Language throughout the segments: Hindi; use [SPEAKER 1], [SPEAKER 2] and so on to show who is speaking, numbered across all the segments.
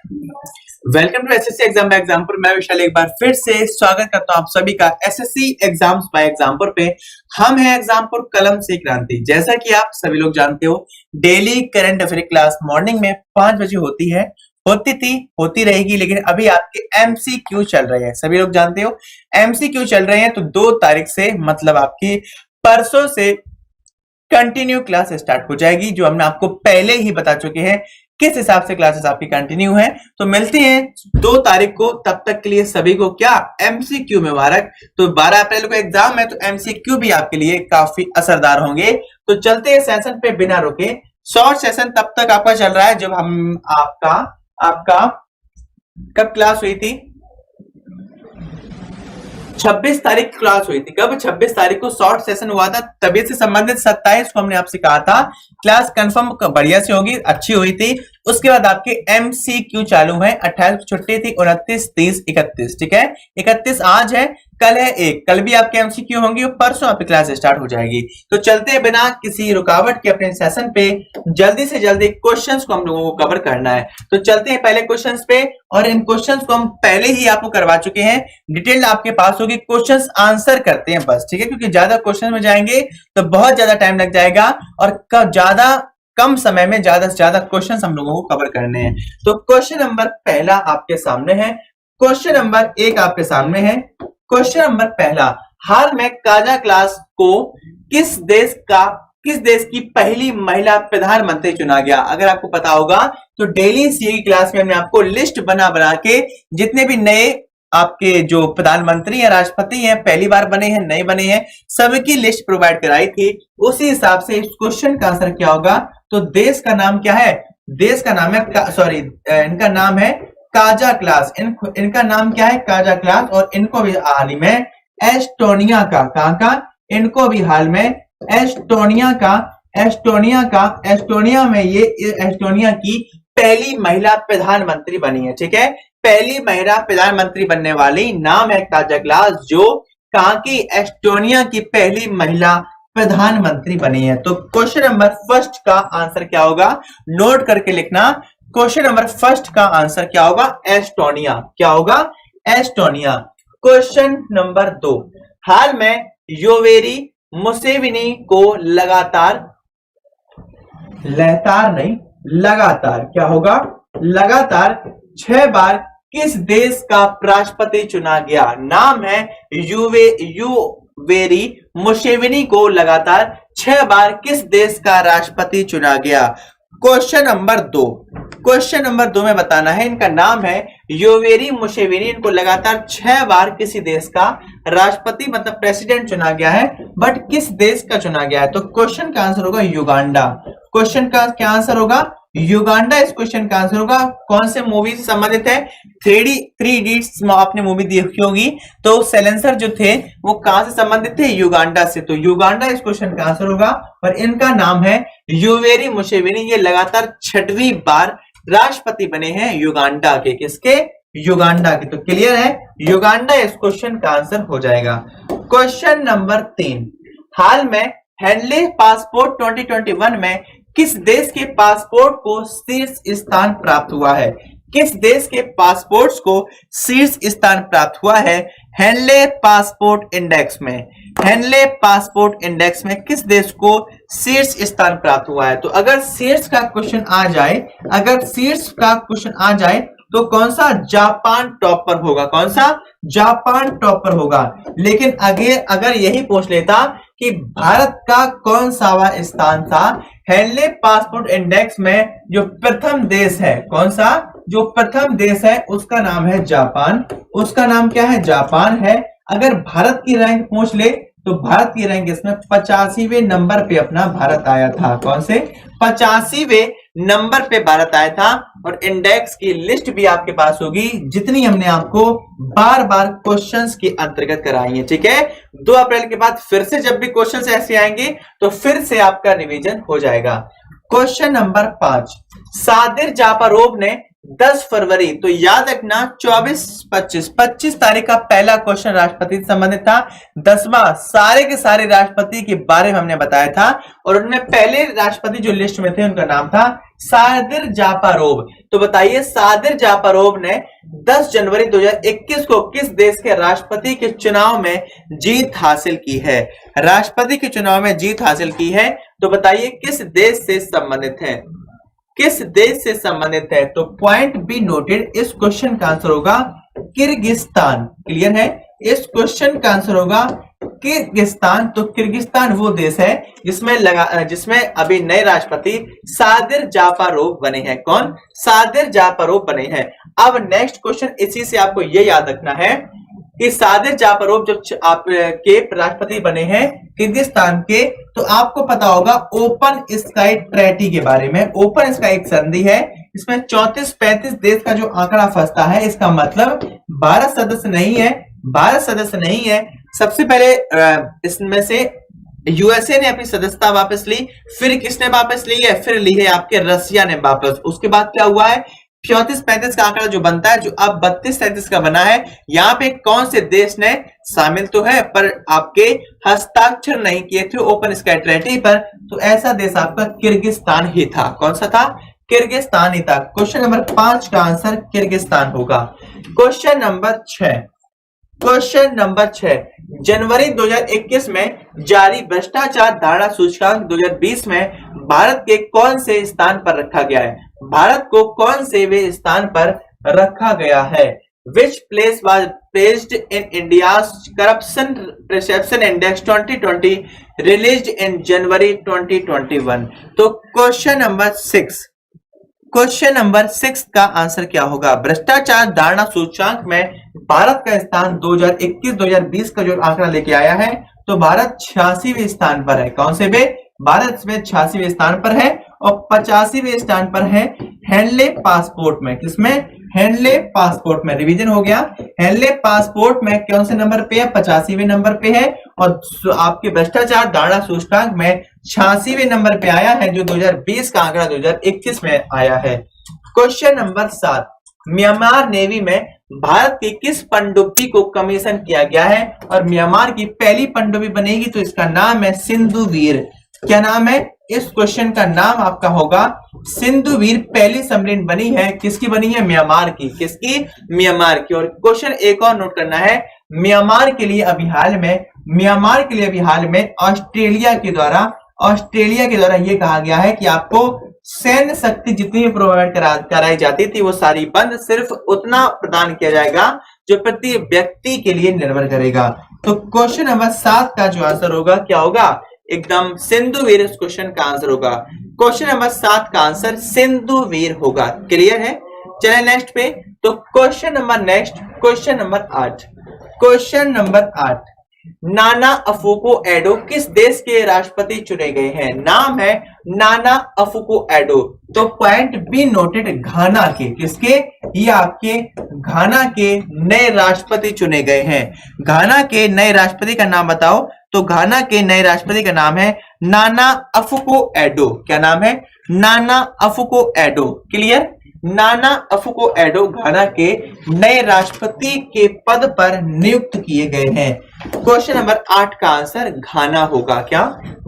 [SPEAKER 1] Welcome to SSC exam by example. मैं विशाल एक बार फिर से स्वागत करता हूं आप सभी का एसएससी एग्जाम्स बाय एग्जाम्पल पे। हम हैं एग्जाम्पल कलम से क्रांति। जैसा कि आप सभी लोग जानते हो, daily current affair class morning में 5 बजे होती है, होती थी, होती रहेगी, लेकिन अभी आपके एमसीक्यू चल रहे हैं। सभी लोग जानते हो एमसीक्यू चल रहे हैं, तो 2 तारीख से मतलब आपकी परसों से कंटिन्यू क्लास स्टार्ट हो जाएगी, जो हमने आपको पहले ही बता चुके हैं किस हिसाब से क्लासेस आपकी कंटिन्यू है। तो मिलते हैं 2 तारीख को। तब तक के लिए सभी को क्या एमसीक्यू में मुबारक। तो 12 अप्रैल को एग्जाम है, तो एमसीक्यू भी आपके लिए काफी असरदार होंगे। तो चलते हैं सेशन पे बिना रुके। शॉर्ट सेशन तब तक आपका चल रहा है जब हम आपका कब क्लास हुई थी, 26 तारीख क्लास हुई थी। कब? 26 तारीख को शॉर्ट सेशन हुआ था। तबीयत से संबंधित 27 को हमने आपसे कहा था क्लास कंफर्म बढ़िया से होगी, अच्छी हुई थी। उसके बाद आपके एमसीक्यू चालू है। 28 को छुट्टी थी, 29, 30, 31, ठीक है। 31 आज है, कल है 1, कल भी आपके एमसीक्यू होंगे और परसों आपकी क्लास स्टार्ट हो जाएगी। तो चलते हैं बिना किसी रुकावट के अपने सेशन पे, जल्दी से जल्दी क्वेश्चंस को हम लोगों को कवर करना है। तो चलते हैं पहले क्वेश्चंस पे, और इन क्वेश्चंस को हम पहले ही आपको करवा चुके हैं, डिटेल आपके पास होगी। क्वेश्चंस आंसर करते हैं बस, ठीक है, क्योंकि ज्यादा क्वेश्चन में जाएंगे तो बहुत ज्यादा टाइम लग जाएगा और ज्यादा कम समय में ज्यादा से ज्यादा क्वेश्चंस हम लोगों को कवर करने हैं। तो क्वेश्चन नंबर पहला आपके सामने है, क्वेश्चन नंबर 1 आपके सामने है। क्वेश्चन नंबर पहला, हाल में काजा क्लास को किस देश की पहली महिला प्रधानमंत्री चुना गया? अगर आपको पता होगा तो डेली सीए की क्लास में हमने आपको लिस्ट बना के जितने भी नए आपके जो प्रधानमंत्री या राष्ट्रपति हैं, पहली बार बने हैं, नए बने हैं, सबकी लिस्ट प्रोवाइड कराई थी। उसी हिसाब से इस क्वेश्चन का आंसर क्या होगा? तो देश का नाम क्या है? देश का नाम है इनका नाम है काजा क्लास। इनका नाम क्या है? काजा क्लास। और इनको भी हाल ही में एस्टोनिया इनको भी हाल में एस्टोनिया में ये एस्टोनिया की पहली महिला प्रधानमंत्री बनी है, ठीक है। पहली महिला प्रधानमंत्री बनने वाली नाम है काजा क्लास, जो कहां की? एस्टोनिया की पहली महिला प्रधानमंत्री बनी है। तो क्वेश्चन नंबर फर्स्ट का आंसर क्या होगा? नोट करके लिखना। क्वेश्चन नंबर फर्स्ट का आंसर क्या होगा? एस्टोनिया। क्या होगा? एस्टोनिया। क्वेश्चन नंबर 2, हाल में योवेरी मुसेविनी को लगातार क्या होगा? लगातार 6 बार किस देश का राष्ट्रपति चुना गया? नाम है योवेरी मुसेविनी को लगातार 6 बार किस देश का राष्ट्रपति चुना गया? क्वेश्चन नंबर 2 में बताना है। इनका नाम है योवेरी मुसेविनी, इनको लगातार 6 बार किसी देश का राष्ट्रपति मतलब प्रेसिडेंट चुना गया है, बट किस देश का चुना गया है? तो क्वेश्चन का आंसर होगा युगांडा। क्वेश्चन का क्या आंसर होगा? युगांडा इस क्वेश्चन का आंसर होगा। कौन से मूवी से संबंधित है? थ्री इडियट्स आपने मूवी देखी होगी, तो सैलेंसर जो थे वो कहां से संबंधित थे? युगांडा से। तो युगांडा इस क्वेश्चन का आंसर होगा। और इनका नाम है योवेरी मुसेविनी। ये लगातार 6वीं बार राष्ट्रपति बने हैं युगांडा के। किसके? युगांडा के। तो क्लियर है, युगांडा इस क्वेश्चन का आंसर हो जाएगा। क्वेश्चन नंबर 3, हाल में हेनले पासपोर्ट 2021 में किस देश के पासपोर्ट को शीर्ष स्थान प्राप्त हुआ है? किस देश के पासपोर्ट्स को शीर्ष स्थान प्राप्त हुआ है? हेनले पासपोर्ट इंडेक्स में किस देश को शीर्ष स्थान प्राप्त हुआ है? तो अगर शीर्ष का क्वेश्चन आ जाए तो कौन सा? जापान टॉपर होगा। कौन सा? जापान टॉपर होगा। लेकिन अगर यही पूछ लेता कि भारत का कौन सा स्थान था हेनले पासपोर्ट इंडेक्स में, जो प्रथम देश है, कौन सा? जो प्रथम देश है उसका नाम है जापान। उसका नाम क्या है? जापान है। अगर भारत की रैंक पूछ ले तो भारत की रैंक इसमें 85वें नंबर पे अपना भारत आया था। कौन से? 85वें नंबर पे भारत आया था। और इंडेक्स की लिस्ट भी आपके पास होगी, जितनी हमने आपको बार बार क्वेश्चंस के अंतर्गत कराई है, ठीक है। 2 अप्रैल के बाद फिर से जब भी क्वेश्चंस ऐसे आएंगे तो फिर से आपका रिवीजन हो जाएगा। क्वेश्चन नंबर 5, सादिर जापारोव ने 10 फरवरी, तो याद रखना 25 तारीख का पहला क्वेश्चन राष्ट्रपति से संबंधित था। 10वां सारे के सारे राष्ट्रपति के बारे में हमने बताया था, और उनमें पहले राष्ट्रपति जो लिस्ट में थे उनका नाम था सादिर जापारोव। तो बताइए सादिर जापारोव ने 10 जनवरी 2021 को किस देश के राष्ट्रपति के चुनाव में जीत हासिल की है? राष्ट्रपति के चुनाव में जीत हासिल की है, तो बताइए किस देश से संबंधित है? किस देश से संबंधित है? तो पॉइंट बी नोटेड, इस क्वेश्चन का आंसर होगा किर्गिस्तान। क्लियर है? इस क्वेश्चन का आंसर होगा किर्गिस्तान। तो किर्गिस्तान वो देश है जिसमें अभी नए राष्ट्रपति सादिर जापारोव बने हैं। कौन? सादिर जापारोव बने हैं। अब नेक्स्ट क्वेश्चन इसी से आपको ये याद रखना है कि सादिर जापारोव जब आपके राष्ट्रपति बने हैं किर्गिस्तान के, तो आपको पता होगा ओपन स्काई ट्रेटी के बारे में। ओपन स्काई एक संधि है, इसमें 34-35 देश का जो आंकड़ा फंसता है, इसका मतलब भारत सदस्य नहीं है। भारत सदस्य नहीं है। सबसे पहले इसमें से यूएसए ने अपनी सदस्यता वापस ली, फिर किसने वापस ली है? फिर ली है आपके रसिया ने वापस। उसके बाद क्या हुआ है? 34-35 का आंकड़ा जो बनता है, जो अब 32-33 का बना है, यहाँ पे कौन से देश ने शामिल तो है पर आपके हस्ताक्षर नहीं किए थे ओपन स्काई ट्रेटी पर, तो ऐसा देश आपका किर्गिस्तान ही था। कौन सा था? किर्गिस्तान ही था। क्वेश्चन नंबर 5 का आंसर किर्गिस्तान होगा। क्वेश्चन नंबर 6 जनवरी 2021 में जारी भ्रष्टाचार धारणा सूचकांक 2020 में भारत के कौन से स्थान पर रखा गया है? भारत को कौन से वे स्थान पर रखा गया है? Which place was placed in India's corruption perception index 2020 released in January 2021? तो क्वेश्चन नंबर 6 का आंसर क्या होगा? भ्रष्टाचार धारणा सूचकांक में भारत का स्थान 2021-2020 का जो आंकड़ा लेके आया है, तो भारत 86वें स्थान पर है। कौन से वे? भारत में 86वें स्थान पर है, और 85वें स्थान पर है हेनले पासपोर्ट में। किसमें? हेनले पासपोर्ट में। रिवीजन हो गया। हेनले पासपोर्ट में कौन से नंबर पे है? 85वें नंबर पे है, और आपके भ्रष्टाचार धारणा सूचकांक में 86वें नंबर पे आया है, जो 2020 का आंकड़ा 2021 में आया है। क्वेश्चन नंबर 7 म्यांमार नेवी में भारत की किस पनडुब्बी को कमीशन किया गया है? और म्यांमार की पहली पनडुब्बी बनेगी, तो इसका नाम है सिंधुवीर। क्या नाम है? इस क्वेश्चन का नाम आपका होगा सिंधुवीर। पहली सबमरीन बनी है, किसकी बनी है? म्यांमार की। किसकी? म्यांमार की। और क्वेश्चन एक और नोट करना है, म्यांमार के लिए अभी हाल में ऑस्ट्रेलिया के द्वारा यह कहा गया है कि आपको सैन्य शक्ति जितनी भी प्रोवाइड कराई जाती थी वो सारी बंद, सिर्फ उतना प्रदान किया जाएगा जो प्रति व्यक्ति के लिए निर्भर करेगा। तो क्वेश्चन नंबर 7 का जो आंसर होगा क्या होगा? एकदम सिंधुवीर इस क्वेश्चन का आंसर होगा। क्वेश्चन नंबर 7 का आंसर सिंधुवीर होगा। क्लियर है? चले नेक्स्ट पे। तो क्वेश्चन नंबर 8 नाना अफुको एडो किस देश के राष्ट्रपति चुने गए हैं? नाम है नाना अफुको एडो। तो पॉइंट बी नोटेड, घाना के। किसके? ये आपके घाना के नए राष्ट्रपति चुने गए हैं। घाना के नए राष्ट्रपति का नाम बताओ। तो घाना के नए राष्ट्रपति का नाम है नाना अफुको एडो। क्या नाम है? नाना अफुको एडो। क्लियर? नाना अफुको एडो घाना के नए राष्ट्रपति के पद पर नियुक्त किए गए हैं। क्वेश्चन नंबर 8 का आंसर घाना होगा। क्या?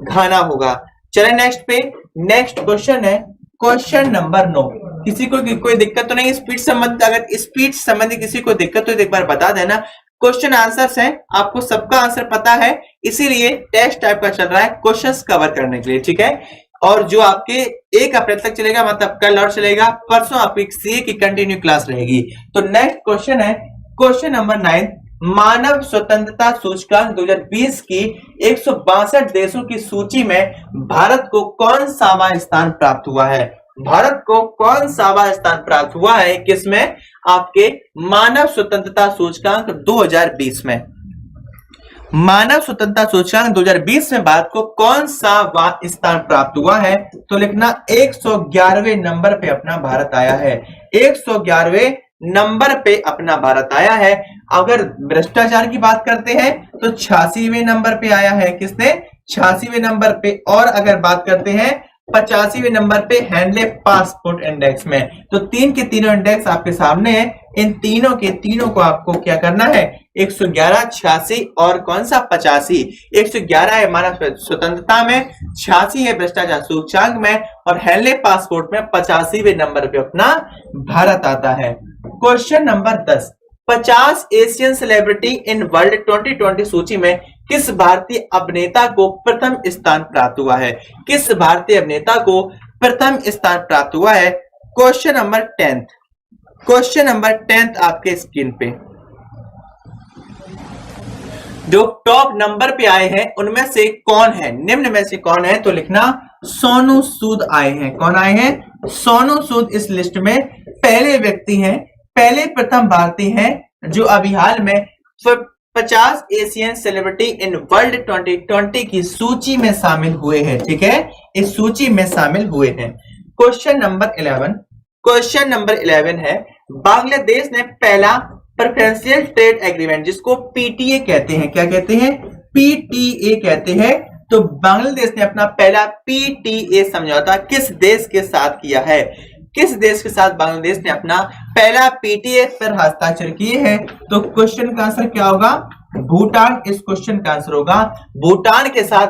[SPEAKER 1] घाना होगा। चले नेक्स्ट पे। नेक्स्ट क्वेश्चन है क्वेश्चन नंबर 9। किसी को कोई दिक्कत तो नहीं स्पीड संबंधी? अगर स्पीड संबंधी किसी को दिक्कत हो तो एक बार बता देना। क्वेश्चन आंसर्स हैं, आपको सबका आंसर पता है, इसीलिए टेस्ट टाइप का चल रहा है क्वेश्चंस कवर करने के लिए। ठीक है? और जो आपके 1 अप्रैल तक चलेगा, मतलब कल और चलेगा, परसों आपकी सीए की कंटिन्यू क्लास रहेगी। तो नेक्स्ट क्वेश्चन है क्वेश्चन नंबर 9 मानव स्वतंत्रता सूचकांक 2020 की 162 देशों की सूची में भारत को कौन सावा स्थान प्राप्त हुआ है? भारत को कौन सावा स्थान प्राप्त हुआ है? किसमें? आपके मानव स्वतंत्रता सूचकांक 2020 में। मानव स्वतंत्रता सूचकांक 2020 में भारत को कौन सा स्थान प्राप्त हुआ है? तो लिखना 111वें नंबर पे अपना भारत आया है। 111वें नंबर पे अपना भारत आया है। अगर भ्रष्टाचार की बात करते हैं तो 86वें नंबर पे आया है। किसने? 86वें नंबर पे। और अगर बात करते हैं 85वें नंबर पे हैंडले पासपोर्ट इंडेक्स में। तो तीन के तीनों इंडेक्स आपके सामने है, इन तीनों के तीनों को आपको क्या करना है, 111, 86 और कौन सा 85। 111 है हमारा स्वतंत्रता में, 86 है भ्रष्टाचार सूचकांक में और हैंडले पासपोर्ट में 85वें नंबर पे अपना भारत आता है। Question number 10, 50 Asian celebrity in world 2020 सूची में किस भारतीय अभिनेता को प्रथम स्थान प्राप्त हुआ है? किस भारतीय अभिनेता को प्रथम स्थान प्राप्त हुआ है? क्वेश्चन नंबर 10, क्वेश्चन नंबर 10 आपके स्क्रीन पे जो टॉप नंबर पे आए हैं उनमें से कौन है, निम्न में से कौन है? तो लिखना सोनू सूद आए हैं। कौन आए हैं? सोनू सूद इस लिस्ट में पहले व्यक्ति हैं, पहले प्रथम भारतीय हैं जो अभी हाल में 50 एशियन सेलिब्रिटी इन वर्ल्ड 2020 की सूची में शामिल हुए हैं। ठीक है, इस सूची में शामिल हुए हैं। क्वेश्चन नंबर 11, क्वेश्चन नंबर 11 है, बांग्लादेश ने पहला प्रेफरेंशियल ट्रेड एग्रीमेंट जिसको पीटीए कहते हैं, क्या कहते हैं? पीटीए कहते हैं। तो बांग्लादेश ने अपना पहला पीटीए समझौता किस देश के साथ किया है? किस देश के साथ बांग्लादेश ने अपना पहला पीटीए पर हस्ताक्षर किए हैं? तो क्वेश्चन का आंसर क्या होगा? भूटान इस क्वेश्चन का आंसर होगा। भूटान के साथ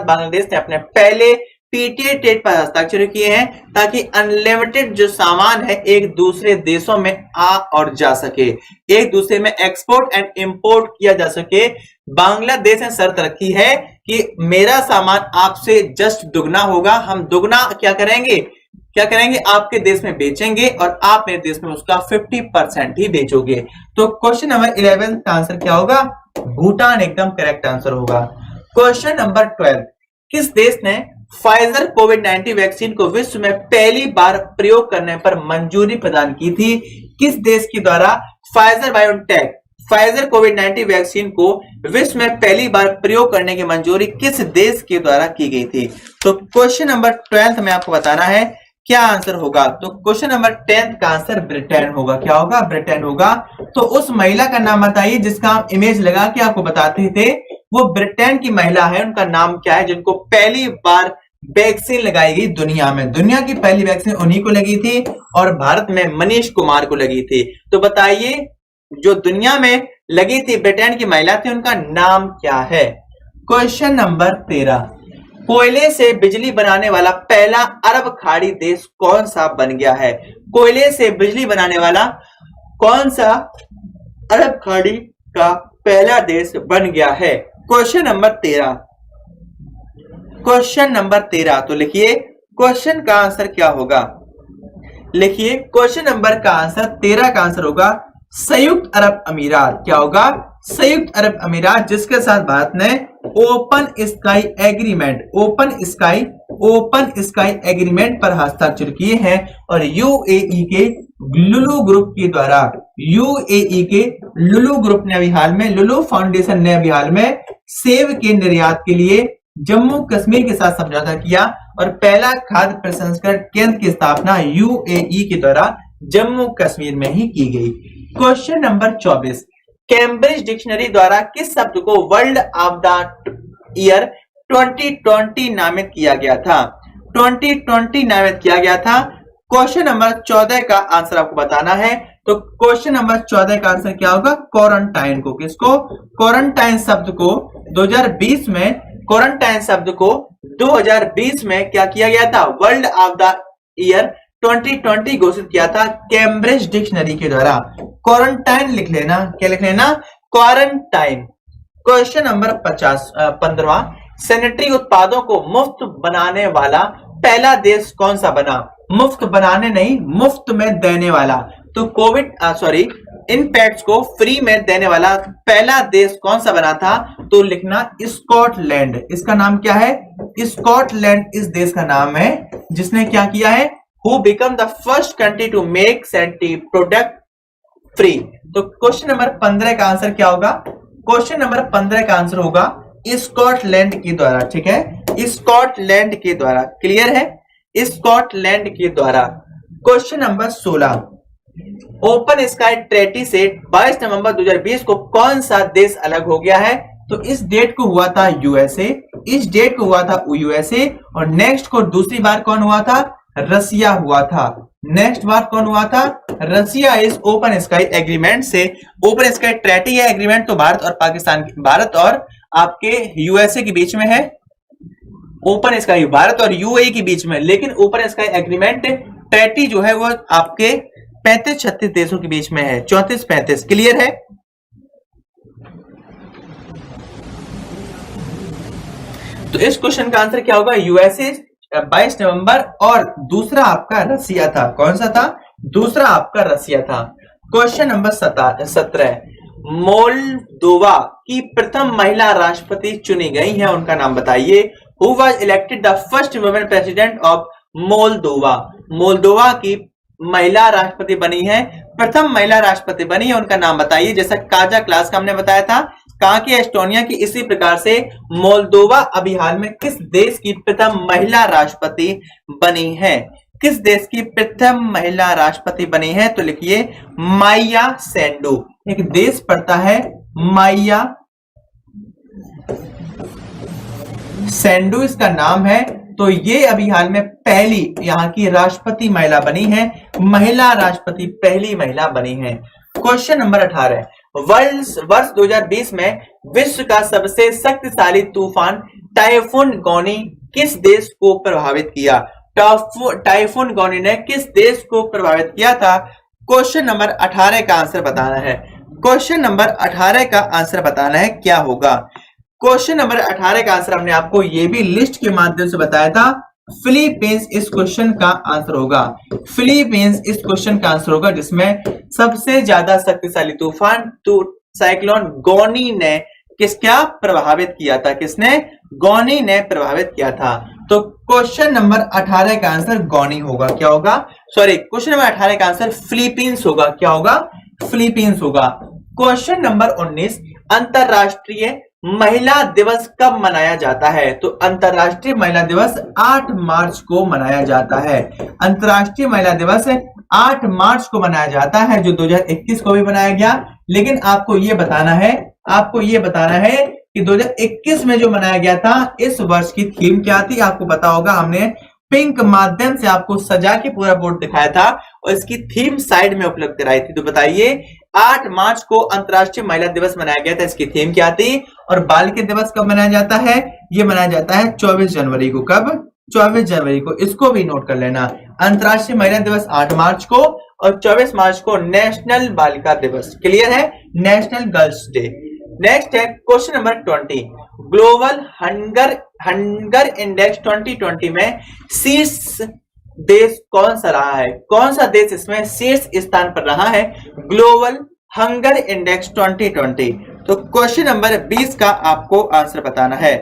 [SPEAKER 1] बांग्लादेश ने अपने पहले पीटीए ट्रेड पर हस्ताक्षर किए हैं ताकि अनलिमिटेड जो सामान है एक दूसरे देशों में आ और जा सके, एक दूसरे में एक्सपोर्ट एंड इंपोर्ट किया जा सके। बांग्लादेश ने शर्त रखी है कि मेरा सामान आपसे जस्ट दुगना होगा, हम दुगना क्या करेंगे आपके देश में बेचेंगे और आप मेरे देश में उसका 50% ही बेचोगे। तो क्वेश्चन नंबर 11 का आंसर क्या होगा? भूटान एकदम करेक्ट आंसर होगा। क्वेश्चन नंबर 12, किस देश ने फाइजर कोविड-19 वैक्सीन को विश्व में पहली बार प्रयोग करने पर मंजूरी प्रदान की थी? किस देश के द्वारा फाइजर कोविड-19 वैक्सीन को विश्व में पहली बार प्रयोग करने की मंजूरी किस देश के द्वारा की गई थी? तो क्वेश्चन नंबर 12 में आपको बताना है क्या आंसर होगा। तो क्वेश्चन नंबर 10 का आंसर ब्रिटेन होगा। क्या होगा? ब्रिटेन होगा। तो उस महिला का नाम बताइए जिसका हम इमेज लगा के आपको बताते थे, वो ब्रिटेन की महिला है, उनका नाम क्या है जिनको पहली बार वैक्सीन लगाई गई दुनिया में? दुनिया की पहली वैक्सीन उन्हीं को लगी थी और भारत में मनीष कुमार को लगी थी। तो बताइए जो दुनिया में लगी थी ब्रिटेन की महिला थी, उनका नाम क्या है? क्वेश्चन नंबर 13, कोयले से बिजली बनाने वाला पहला अरब खाड़ी देश कौन सा बन गया है? कोयले से बिजली बनाने वाला कौन सा अरब खाड़ी का पहला देश बन गया है? Question number 13, question number 13। तो लिखिए क्वेश्चन का आंसर क्या होगा? लिखिए क्वेश्चन नंबर का आंसर 13 का आंसर होगा संयुक्त अरब अमीरात। क्या होगा? संयुक्त अरब अमीरात, जिसके साथ भारत ने ओपन स्काई एग्रीमेंट पर हस्ताक्षर किए हैं और यूएई के लुलु ग्रुप के द्वारा, यूएई के लुलु ग्रुप ने अभी हाल में, लुलु फाउंडेशन ने अभी हाल में सेब के निर्यात के लिए जम्मू कश्मीर के साथ समझौता किया और पहला खाद्य प्रसंस्करण केंद्र की स्थापना यूएई के द्वारा जम्मू कश्मीर में ही की गई। क्वेश्चन नंबर 24, कैम्ब्रिज डिक्शनरी द्वारा किस शब्द को वर्ल्ड ऑफ द ईयर 2020 नामित किया गया था? 2020 नामित किया गया था। क्वेश्चन नंबर 14 का आंसर आपको बताना है। तो क्वेश्चन नंबर 14 का आंसर क्या होगा? क्वारंटाइन को, किसको? क्वारंटाइन शब्द को 2020 में, क्वारंटाइन शब्द को 2020 में क्या किया गया था? वर्ल्ड ऑफ द ईयर 2020 घोषित किया था कैम्ब्रिज डिक्शनरी के द्वारा। क्वारंटाइन लिख लेना, क्या लिख लेना? क्वारंटाइन। क्वेश्चन नंबर 15वां, सैनिटरी उत्पादों को मुफ्त बनाने वाला पहला देश कौन सा बना? मुफ्त बनाने नहीं, मुफ्त में देने वाला। तो इन पैड्स को फ्री में देने वाला पहला देश कौन सा बना था? तो लिखना स्कॉटलैंड। इसका नाम क्या है? स्कॉटलैंड इस देश का नाम है जिसने क्या किया है? Who become the first country to make sanitary product free? तो क्वेश्चन नंबर 15 का आंसर क्या होगा? क्वेश्चन नंबर 15 का आंसर होगा स्कॉटलैंड के द्वारा। ठीक है, स्कॉटलैंड के द्वारा। क्लियर है? स्कॉटलैंड के द्वारा। Question number 16, open sky treaty से 22 नवंबर 2020 को कौन सा देश अलग हो गया है? तो इस डेट को हुआ था यूएसए, इस डेट को हुआ था यूएसए, और नेक्स्ट को दूसरी बार कौन हुआ था, रसिया हुआ था। नेक्स्ट बार कौन हुआ था, रसिया इस ओपन स्काई एग्रीमेंट से। ओपन स्काई ट्रेटी है एग्रीमेंट, तो भारत और पाकिस्तान, भारत और आपके यूएसए के बीच में है ओपन स्काई, भारत और यूएई के बीच में। लेकिन ओपन स्काई एग्रीमेंट ट्रेटी जो है वो आपके 35-36 देशों के बीच में है, 34-35। क्लियर है? तो इस क्वेश्चन का आंसर क्या होगा, यूएसए 22 नवंबर, और दूसरा आपका रसिया था। कौन सा था, दूसरा आपका रसिया था। क्वेश्चन नंबर 17, मोल्दोवा की प्रथम महिला राष्ट्रपति चुनी गई है, उनका नाम बताइए। Who was elected the first women president of Moldova. Moldova की महिला राष्ट्रपति बनी है, प्रथम महिला राष्ट्रपति बनी है, उनका नाम बताइए। जैसा काजा क्लास का हमने बताया था, कहा कि एस्टोनिया की, इसी प्रकार से मोल्दोवा अभी हाल में किस देश की प्रथम महिला राष्ट्रपति बनी है, किस देश की प्रथम महिला राष्ट्रपति बनी है, तो लिखिए माइया सेंडू। एक देश पड़ता है माइया सेंडू, इसका नाम है। तो ये अभी हाल में पहली यहाँ की राष्ट्रपति महिला बनी है, महिला राष्ट्रपति पहली महिला बनी है। क्वेश्चन नंबर 18, वर्ष 2020 में विश्व का सबसे शक्तिशाली तूफान टाइफून गौनी किस देश को प्रभावित किया। टाइफून गौनी ने किस देश को प्रभावित किया था। क्वेश्चन नंबर 18 का आंसर बताना है। क्वेश्चन नंबर 18 का आंसर बताना है, क्या होगा। क्वेश्चन नंबर 18 का आंसर हमने आपको ये भी लिस्ट के माध्यम से बताया था, फिलीपींस इस क्वेश्चन का आंसर होगा। फिलीपींस इस क्वेश्चन का आंसर होगा, जिसमें सबसे ज्यादा शक्तिशाली तूफान साइक्लोन गौनी ने किसका प्रभावित किया था, किसने, गौनी ने प्रभावित किया था। तो क्वेश्चन नंबर 18 का आंसर गौनी होगा, क्या होगा, सॉरी, क्वेश्चन नंबर 18 का आंसर फिलीपींस होगा, क्या होगा, फिलीपींस होगा। क्वेश्चन नंबर 19, अंतरराष्ट्रीय महिला दिवस कब मनाया जाता है। तो अंतरराष्ट्रीय महिला दिवस 8 मार्च को मनाया जाता है। अंतरराष्ट्रीय महिला दिवस 8 मार्च को मनाया जाता है, जो 2021 को भी मनाया गया। लेकिन आपको ये बताना है, आपको ये बताना है कि 2021 में जो मनाया गया था, इस वर्ष की थीम क्या थी, आपको पता होगा। हमने पिंक माध्यम से आपको सजा के पूरा बोर्ड दिखाया था और इसकी थीम साइड में उपलब्ध कराई थी। तो बताइए 8 मार्च को अंतरराष्ट्रीय महिला दिवस मनाया गया था, इसकी थीम क्या थी। और बालिका दिवस कब मनाया जाता है, ये मनाया जाता है 24 जनवरी को। कब, 24 जनवरी को, इसको भी नोट कर लेना। अंतरराष्ट्रीय महिला दिवस 8 मार्च को और 24 मार्च को नेशनल बालिका दिवस। क्लियर है, नेशनल गर्ल्स डे। नेक्स्ट है question number 20, global hunger index 2020 में शीर्ष देश कौन सा रहा है, कौन सा देश इसमें शीर्ष स्थान पर रहा है, ग्लोबल हंगर इंडेक्स 2020। तो क्वेश्चन नंबर 20 का आपको आंसर बताना है।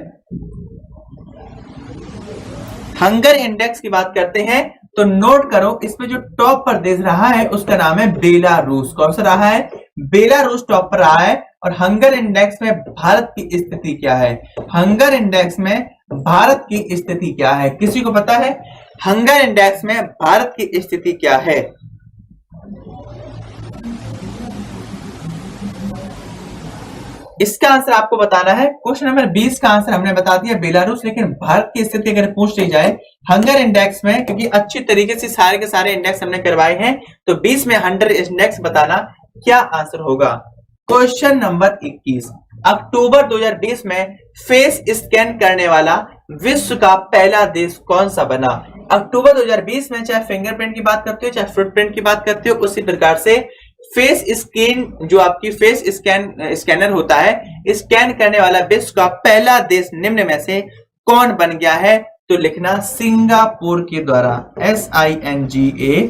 [SPEAKER 1] हंगर इंडेक्स की बात करते हैं तो नोट करो, इसमें जो टॉप पर देश रहा है उसका नाम है बेलारूस। कौन सा रहा है, बेलारूस टॉप पर रहा है। और हंगर इंडेक्स में भारत की स्थिति क्या है, हंगर इंडेक्स में भारत की स्थिति क्या है, किसी को पता है हंगर इंडेक्स में भारत की स्थिति क्या है। इसका आंसर आपको बताना है। क्वेश्चन नंबर 20 का आंसर हमने बता दिया बेलारूस, लेकिन भारत की स्थिति अगर पूछ ली जाए हंगर इंडेक्स में, क्योंकि अच्छी तरीके से सारे के सारे इंडेक्स हमने करवाए हैं, तो 20 में हंगर इंडेक्स बताना क्या आंसर होगा। क्वेश्चन नंबर 21, अक्टूबर 2020 में फेस स्कैन करने वाला विश्व का पहला देश कौन सा बना। अक्टूबर 2020 में चाहे फिंगरप्रिंट की बात करते हो चाहे फुटप्रिंट की बात करते हो, उसी प्रकार से फेस स्कैन, जो आपकी फेस स्कैनर होता है, स्कैन करने वाला विश्व का पहला देश निम्न में से कौन बन गया है। तो लिखना सिंगापुर के द्वारा, SINGA,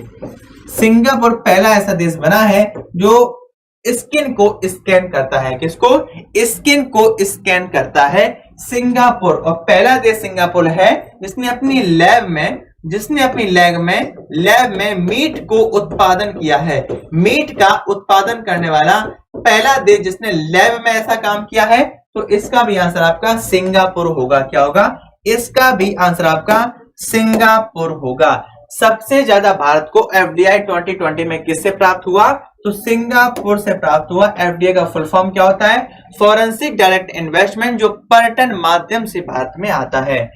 [SPEAKER 1] सिंगापुर पहला ऐसा देश बना है जो स्किन को स्कैन करता है। किसको, स्किन को स्कैन करता है, सिंगापुर। और पहला देश सिंगापुर है जिसने अपनी लैब में मीट को उत्पादन किया है। मीट का उत्पादन करने वाला पहला देश जिसने लैब में ऐसा काम किया है, तो इसका भी आंसर आपका सिंगापुर होगा। क्या होगा, इसका भी आंसर आपका सिंगापुर होगा। सबसे ज्यादा भारत को एफडीआई 2020 में किससे प्राप्त हुआ? तो सिंगापुर से प्राप्त हुआ। एफडीआई का फुल फॉर्म क्या होता है? फॉरेंसिक डायरेक्ट इन्वेस्टमेंट, जो पर्यटन माध्यम से भारत में आता है।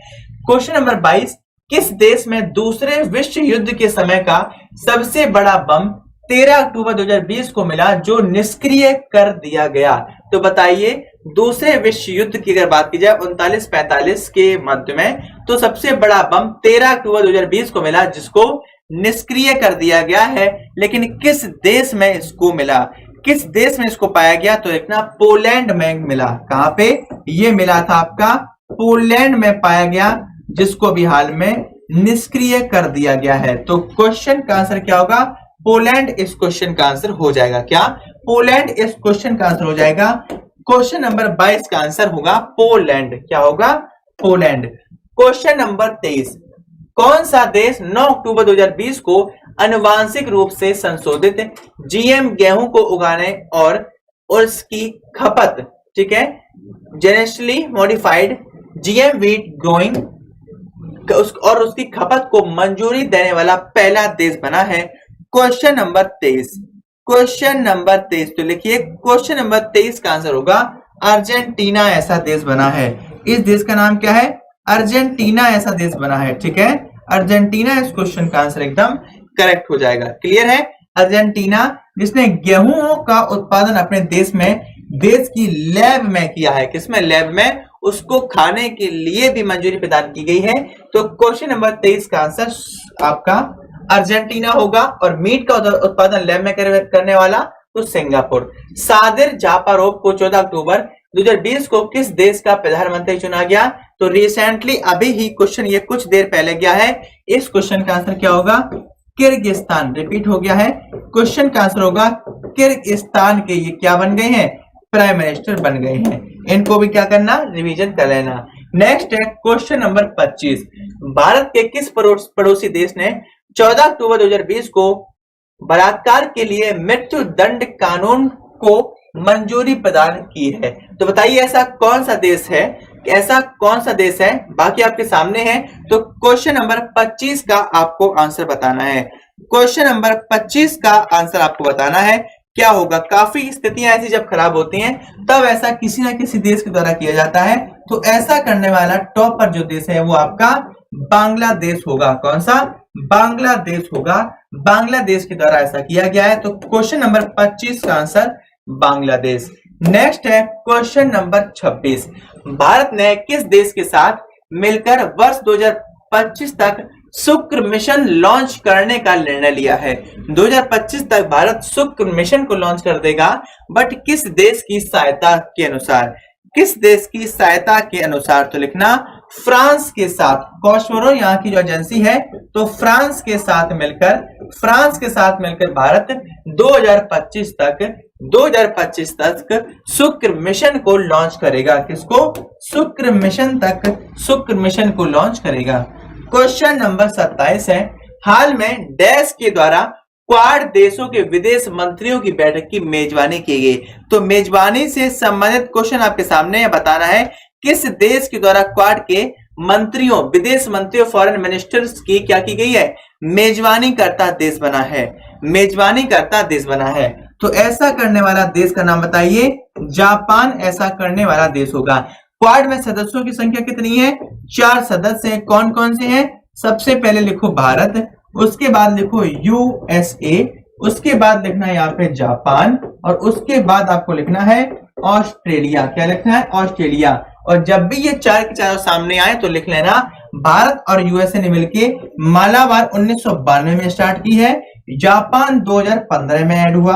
[SPEAKER 1] क्वेश्चन नंबर 22, किस देश में दूसरे विश्व युद्ध के समय का सबसे बड़ा बम 13 अक्टूबर 2020 को मिला जो निष्क्रिय कर दिया गया? तो बताइए, दूसरे विश्व युद्ध की अगर बात की जाए 39-45 के मध्य में, तो सबसे बड़ा बम 13 अक्टूबर 2020 को मिला जिसको निष्क्रिय कर दिया गया है। लेकिन किस देश में इसको मिला? किस देश में इसको पाया गया? तो देखना, पोलैंड में मिला। कहां पे ये मिला था? आपका पोलैंड में पाया गया, जिसको अभी हाल में निष्क्रिय कर दिया गया है। तो क्वेश्चन का आंसर क्या होगा? पोलैंड इस क्वेश्चन का आंसर हो जाएगा। क्या? पोलैंड इस क्वेश्चन का आंसर हो जाएगा। क्वेश्चन नंबर 22 का आंसर होगा पोलैंड। क्या होगा? पोलैंड। क्वेश्चन नंबर 23, कौन सा देश 9 अक्टूबर 2020 को आनुवांशिक रूप से संशोधित जीएम गेहूं को उगाने और उसकी खपत, ठीक है, genetically modified GM wheat growing और उसकी खपत को मंजूरी देने वाला पहला देश बना है? Question number 23। क्वेश्चन नंबर 23, तो लिखिए, क्वेश्चन नंबर 23 का आंसर होगा अर्जेंटीना ऐसा देश बना है। इस देश का नाम क्या है? अर्जेंटीना ऐसा देश बना है। ठीक है, अर्जेंटीना इस क्वेश्चन का आंसर एकदम करेक्ट हो जाएगा। क्लियर है? अर्जेंटीना जिसने गेहूं का उत्पादन अपने देश में, देश की लैब में किया है। किसमें? लैब में। उसको खाने के लिए भी मंजूरी प्रदान की गई है। तो क्वेश्चन नंबर 23 का आंसर आपका अर्जेंटीना होगा। और मीट का उत्पादन लैब में करने वाला तो सिंगापुर। सादिर जापारोव को 14 अक्टूबर 2020 को किस देश का प्रधानमंत्री चुना गया? तो रिसेंटली अभी ही क्वेश्चन ये कुछ देर पहले गया है। इस क्वेश्चन का आंसर क्या होगा? किर्गिस्तान। रिपीट हो गया है। क्वेश्चन का आंसर होगा किर्गिस्तान के ये क्या बन गए हैं? प्राइम मिनिस्टर बन गए हैं। इनको भी क्या करना? रिवीजन कर लेना। नेक्स्ट है क्वेश्चन नंबर 25, भारत के किस पड़ोसी देश ने 14 अक्टूबर 2020 को बलात्कार के लिए मृत्यु दंड कानून को मंजूरी प्रदान की है? तो बताइए ऐसा कौन सा देश है? ऐसा कौन सा देश है? बाकी आपके सामने है। तो क्वेश्चन नंबर 25 का आपको आंसर बताना है। क्वेश्चन नंबर 25 का आंसर आपको बताना है। क्या होगा? काफी स्थितियां ऐसी जब खराब होती हैं तब ऐसा किसी ना किसी देश के द्वारा किया जाता है। तो ऐसा करने वाला टॉप पर जो देश है वो आपका बांग्लादेश होगा। कौन सा? बांग्लादेश होगा। बांग्लादेश के द्वारा ऐसा किया गया है। तो क्वेश्चन नंबर 25 का आंसर बांग्लादेश। नेक्स्ट है क्वेश्चन नंबर 26, भारत ने किस देश के साथ मिलकर वर्ष 2025 तक शुक्र मिशन लॉन्च करने का निर्णय लिया है? 2025 तक भारत शुक्र मिशन को लॉन्च कर देगा, बट किस देश की सहायता के अनुसार? किस देश की सहायता के अनुसार? तो लिखना, फ्रांस के साथ। कॉस्मोरो यहाँ की जो एजेंसी है, तो फ्रांस के साथ मिलकर भारत 2025 तक शुक्र मिशन को लॉन्च करेगा। किसको? शुक्र मिशन को लॉन्च करेगा। क्वेश्चन नंबर 27 है, हाल में डैश के द्वारा क्वाड देशों के विदेश मंत्रियों की बैठक की मेजबानी की गई। तो मेजबानी से संबंधित क्वेश्चन आपके सामने बताना है, किस देश के द्वारा क्वाड के मंत्रियों, विदेश मंत्रियों, फॉरेन मिनिस्टर्स की क्या की गई है? मेजबानी करता देश बना है। तो ऐसा करने वाला देश का नाम बताइए। जापान ऐसा करने वाला देश होगा। क्वाड में सदस्यों की संख्या कितनी है? 4 सदस्य हैं। कौन कौन से हैं? सबसे पहले लिखो भारत, उसके बाद लिखो यूएसए, उसके बाद लिखना है यहाँ पे जापान, और उसके बाद आपको लिखना है ऑस्ट्रेलिया। क्या लिखना है? ऑस्ट्रेलिया। और जब भी ये 4 के चारों सामने आए तो लिख लेना, भारत और यूएसए ने मिलकर मालाबार 1992 में स्टार्ट की है, जापान 2015 में ऐड हुआ,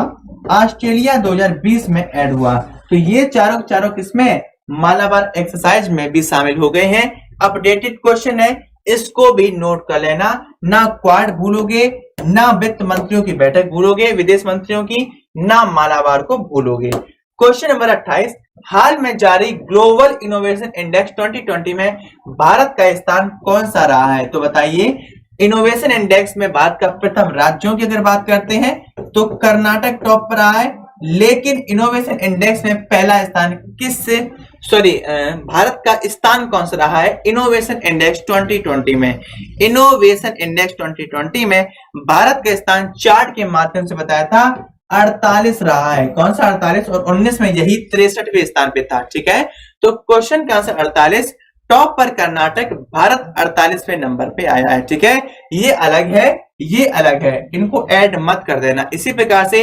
[SPEAKER 1] ऑस्ट्रेलिया 2020 में ऐड हुआ। तो ये चारों किसमें? मालाबार एक्सरसाइज में भी शामिल हो गए हैं। अपडेटेड क्वेश्चन है, इसको भी नोट कर लेना। ना क्वाड भूलोगे, ना वित्त मंत्रियों की बैठक भूलोगे, विदेश मंत्रियों की, ना मालाबार को भूलोगे। क्वेश्चन नंबर 28, हाल में जारी ग्लोबल इनोवेशन इंडेक्स 2020 में भारत का स्थान कौन सा रहा है? तो बताइए, इनोवेशन इंडेक्स में भारत का प्रथम राज्यों की अगर बात करते हैं तो कर्नाटक टॉप पर रहा है, लेकिन इनोवेशन इंडेक्स में पहला स्थान किससे भारत का स्थान कौन सा रहा है इनोवेशन इंडेक्स 2020 में। इनोवेशन इंडेक्स 2020 में भारत का स्थान चार्ट के माध्यम से बताया था 48 रहा है। कौन सा 48 और 19 में यही 63वें स्थान पे था। ठीक है, तो क्वेश्चन का आंसर 48, टॉप पर कर्नाटक, भारत 48वें नंबर पे आया है। ठीक है, ये अलग है, ये अलग है, इनको ऐड मत कर देना। इसी प्रकार से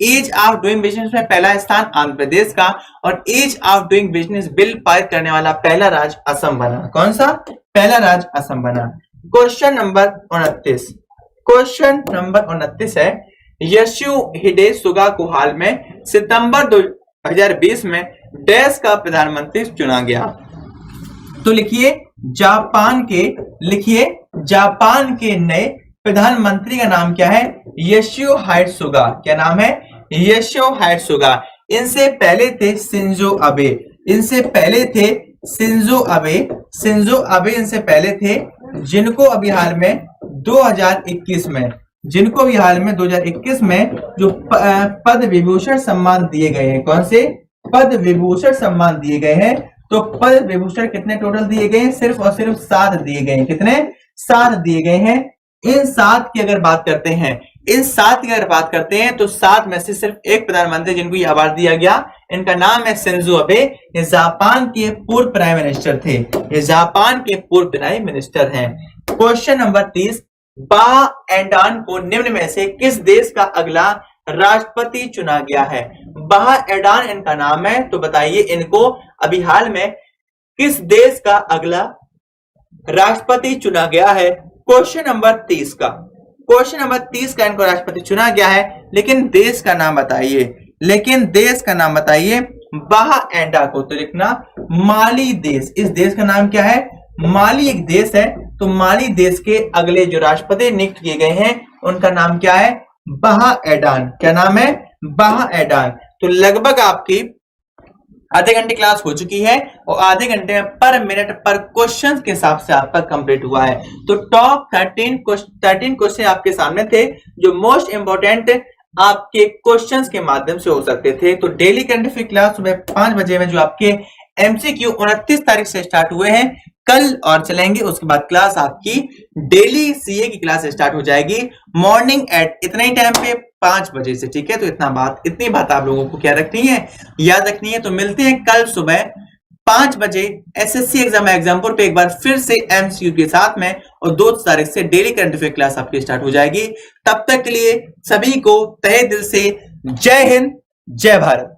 [SPEAKER 1] एज ऑफ डूइंग बिजनेस में पहला स्थान आंध्र प्रदेश का, और ease of doing business bill पारित करने वाला पहला राज्य असम बना। कौन सा पहला राज्य असम बना। क्वेश्चन नंबर 29, क्वेश्चन नंबर 29 है योशिहिडे सुगा को हाल में सितंबर 2020 में देश का प्रधानमंत्री चुना गया। तो लिखिए जापान के नए प्रधानमंत्री का नाम क्या है योशिहिडे सुगा। क्या नाम है योशिहिडे सुगा। इनसे पहले थे शिंजो अबे, इनसे पहले थे शिंजो अबे इनसे पहले थे, जिनको अभी हाल में 2021 में जो पद्म विभूषण सम्मान दिए गए हैं। कौन से पद्म विभूषण सम्मान दिए गए हैं। तो पद्म विभूषण कितने टोटल दिए गए हैं, सिर्फ और सिर्फ 7 दिए गए हैं। कितने 7 दिए गए हैं। इन 7 की अगर बात करते हैं तो 7 में से सिर्फ एक प्रधानमंत्री जिनको यह अवार्ड दिया गया, इनका नाम है शिंजो अबे। ये जापान के पूर्व प्राइम मिनिस्टर थे, ये जापान के पूर्व प्राइम मिनिस्टर हैं। क्वेश्चन नंबर 30, बाएडान को निम्न में से किस देश का अगला राष्ट्रपति चुना गया है। बाएडान इनका नाम है, तो बताइए इनको अभी हाल में किस देश का अगला राष्ट्रपति चुना गया है। क्वेश्चन नंबर 30 का इनको राष्ट्रपति चुना गया है, लेकिन देश का नाम बताइए। बाएडा को तो लिखना माली देश। इस देश का नाम क्या है, माली एक देश है। तो माली देश के अगले जो राष्ट्रपति नियुक्त किए गए हैं उनका नाम क्या है बाएडान। क्या नाम है बाएडान। तो लगभग आपकी आधे घंटे क्लास हो चुकी है, और आधे घंटे में पर मिनट पर क्वेश्चन के हिसाब से आपका कंप्लीट हुआ है। तो टॉप 13 क्वेश्चन आपके सामने थे, जो मोस्ट इंपोर्टेंट आपके क्वेश्चंस के माध्यम से हो सकते थे। तो डेली करंट अफेयर क्लास सुबह 5 बजे में जो आपके एमसीक्यू 29 तारीख से स्टार्ट हुए हैं, कल और चलेंगे। उसके बाद क्लास आपकी डेली सीए की क्लास स्टार्ट हो जाएगी मॉर्निंग एट इतना ही टाइम पे 5 बजे से। ठीक है, तो इतनी बात आप लोगों को क्या रखनी है, याद रखनी है। तो मिलते हैं कल सुबह 5 बजे एसएससी एग्जामपुर पे एक बार फिर से एमसीक्यू के साथ में, और 2 तारीख से डेली करंट अफेयर क्लास आपकी स्टार्ट हो जाएगी। तब तक के लिए सभी को तहे दिल से जय हिंद, जय भारत।